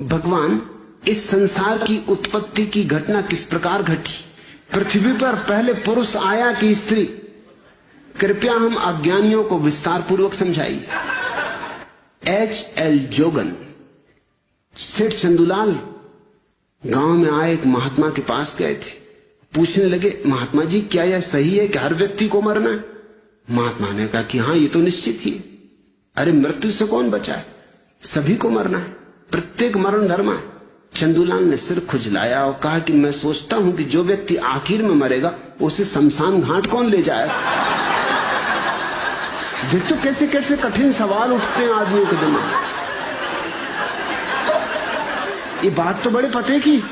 भगवान, इस संसार की उत्पत्ति की घटना किस प्रकार घटी? पृथ्वी पर पहले पुरुष आया कि स्त्री? कृपया हम अज्ञानियों को विस्तार पूर्वक समझाइए। H.L. जोगन, सेठ चंदूलाल गांव में आए एक महात्मा के पास गए थे। पूछने लगे, महात्मा जी क्या यह सही है कि हर व्यक्ति को मरना है? महात्मा ने कहा कि हाँ, ये तो निश्चित ही है। अरे मृत्यु से कौन बचा है? सभी को मरना है, प्रत्येक मरण धर्म है। चंदूलाल ने सिर खुजलाया और कहा कि मैं सोचता हूं कि जो व्यक्ति आखिर में मरेगा उसे शमशान घाट कौन ले जाएगा? देख तो कैसे कैसे कठिन सवाल उठते हैं आदमियों के दिमाग। ये बात तो बड़े पते की।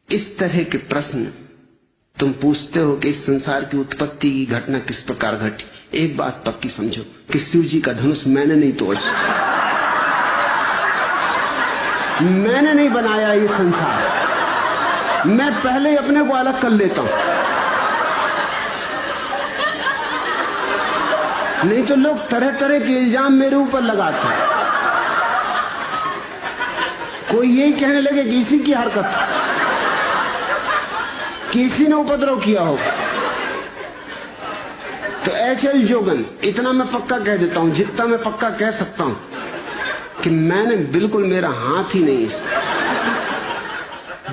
इस तरह के प्रश्न तुम पूछते हो कि इस संसार की उत्पत्ति की घटना किस प्रकार घटी। एक बात पक्की समझो कि शिव जी का धनुष मैंने नहीं तोड़ा, मैंने नहीं बनाया ये संसार। मैं पहले अपने को अलग कर लेता हूं, नहीं तो लोग तरह तरह के इल्जाम मेरे ऊपर लगाते हैं। कोई यही कहने लगे कि इसी की हरकत, किसी ने उपद्रव किया हो। तो H.L. जोगन, इतना मैं पक्का कह देता हूं, जितना मैं पक्का कह सकता हूं कि मैंने बिल्कुल, मेरा हाथ ही नहीं इसका,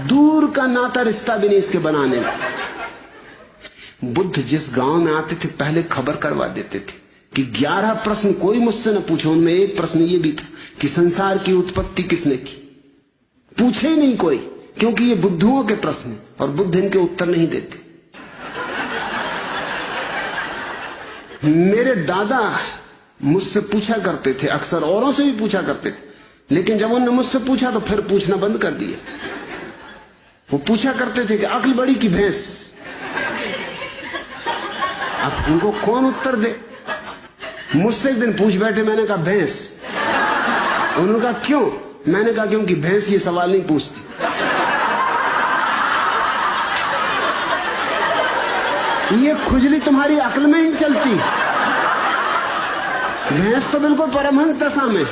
दूर का नाता रिश्ता भी नहीं इसके बनाने में। बुद्ध जिस गांव में आते थे पहले खबर करवा देते थे कि 11 प्रश्न कोई मुझसे न पूछो। उनमें एक प्रश्न ये भी था कि संसार की उत्पत्ति किसने की? पूछे ही नहीं कोई, क्योंकि ये बुद्धुओं के प्रश्न और बुद्ध इनके उत्तर नहीं देते। मेरे दादा मुझसे पूछा करते थे, अक्सर औरों से भी पूछा करते थे, लेकिन जब उन्होंने मुझसे पूछा तो फिर पूछना बंद कर दिया। वो पूछा करते थे कि अक्ल बड़ी की भैंस। अब उनको कौन उत्तर दे? मुझसे एक दिन पूछ बैठे, मैंने कहा भैंस। उन्होंने कहा क्यों? मैंने कहा क्योंकि भैंस ये सवाल नहीं पूछती। ये खुजली तुम्हारी अक्ल में ही चलती। भैंस तो बिल्कुल परमहंस दशा में।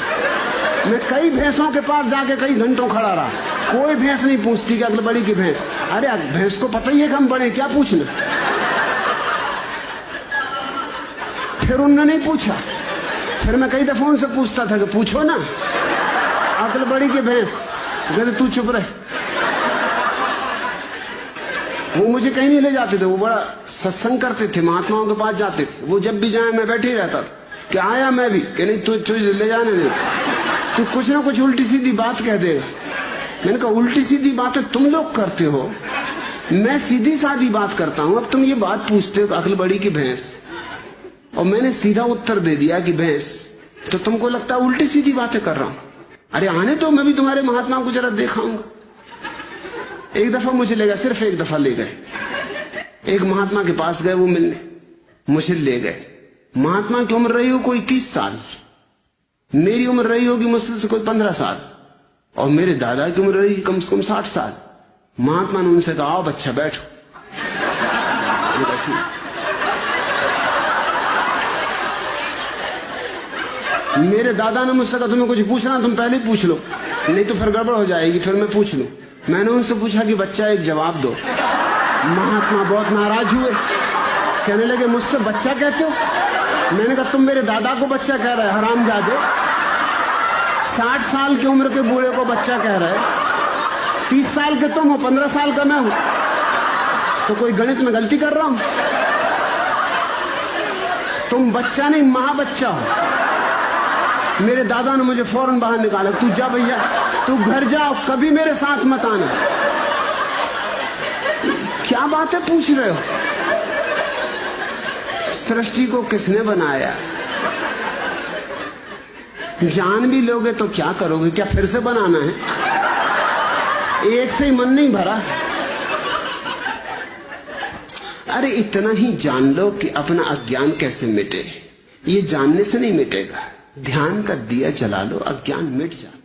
मैं कई भैंसों के पास जाके कई घंटों खड़ा रहा, कोई भैंस नहीं पूछती कि अक्ल बड़ी की भैंस। अरे भैंस को पता ही है कि हम बड़े, क्या पूछना? फिर उन्होंने नहीं पूछा। फिर मैं कई दफा उनसे पूछता था कि पूछो ना, अक्ल बड़ी की भैंस। कहते तू चुप रहे। वो मुझे कहीं नहीं ले जाते थे, वो बड़ा सत्संग करते थे, महात्माओं के पास जाते थे। वो जब भी जाए मैं बैठे ही रहता था कि आया मैं भी, कि नहीं तू ले जाने नहीं, तू कुछ ना कुछ उल्टी सीधी बात कह देगा। मैंने कहा उल्टी सीधी बातें तुम लोग करते हो, मैं सीधी सादी बात करता हूं। अब तुम ये बात पूछते हो अक्ल बड़ी की भैंस, और मैंने सीधा उत्तर दे दिया कि भैंस, तो तुमको लगता है उल्टी सीधी बातें कर रहा हूं। अरे आने तो, मैं भी तुम्हारे महात्मा को जरा दिखाऊंगा। एक दफा मुझे ले गए, सिर्फ एक दफा ले गए। एक महात्मा के पास गए वो मिलने, मुझे ले गए। महात्मा की उम्र रही हो कोई 30 साल, मेरी उम्र रही होगी मुश्किल से कोई 15 साल, और मेरे दादा की उम्र रही कम से कम 60 साल। महात्मा ने उनसे कहा आओ बच्चा बैठो। मेरे दादा ने मुझसे कहा तुम्हें कुछ पूछना तुम पहले पूछ लो, नहीं तो फिर गड़बड़ हो जाएगी, फिर मैं पूछ लूं। मैंने उनसे पूछा कि बच्चा एक जवाब दो। महात्मा बहुत नाराज हुए, कहने लगे मुझसे बच्चा कहते हो? मैंने कहा तुम मेरे दादा को बच्चा कह रहे हरामजादे, 60 साल की उम्र के बूढ़े को बच्चा कह रहे, 30 साल के तुम हो, 15 साल का मैं हूं, तो कोई गणित में गलती कर रहा हूं? तुम बच्चा नहीं महाबच्चा हो। मेरे दादा ने मुझे फौरन बाहर निकाला, तू जा भैया, तू घर जाओ, कभी मेरे साथ मत आना। क्या बातें पूछ रहे हो? सृष्टि को किसने बनाया? जान भी लोगे तो क्या करोगे? क्या फिर से बनाना है? एक से ही मन नहीं भरा। अरे इतना ही जान लो कि अपना अज्ञान कैसे मिटे। ये जानने से नहीं मिटेगा, ध्यान का दिया जला लो, अज्ञान मिट जाए।